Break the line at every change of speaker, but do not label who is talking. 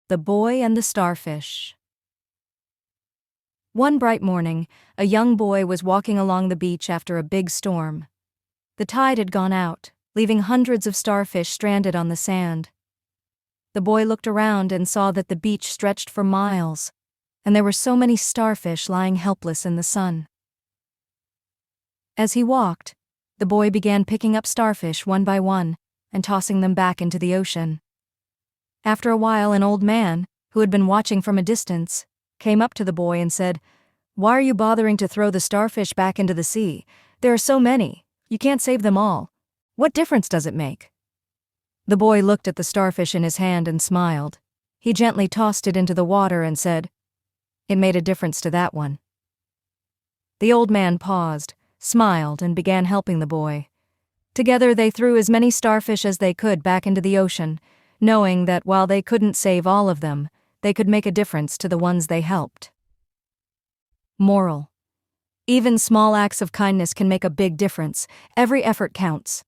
The Boy and the Starfish. One bright morning, a young boy was walking along the beach after a big storm. The tide had gone out, leaving hundreds of starfish stranded on the sand. The boy looked around and saw that the beach stretched for miles, and there were so many starfish lying helpless in the sun. As he walked, the boy began picking up starfish one by one and tossing them back into the ocean. After a while, an old man, who had been watching from a distance, came up to the boy and said, "Why are you bothering to throw the starfish back into the sea? There are so many, you can't save them all. What difference does it make?" The boy looked at the starfish in his hand and smiled. He gently tossed it into the water and said, "It made a difference to that one." The old man paused, smiled, and began helping the boy. Together they threw as many starfish as they could back into the ocean, knowing that while they couldn't save all of them, they could make a difference to the ones they helped. Moral: even small acts of kindness can make a big difference. Every effort counts.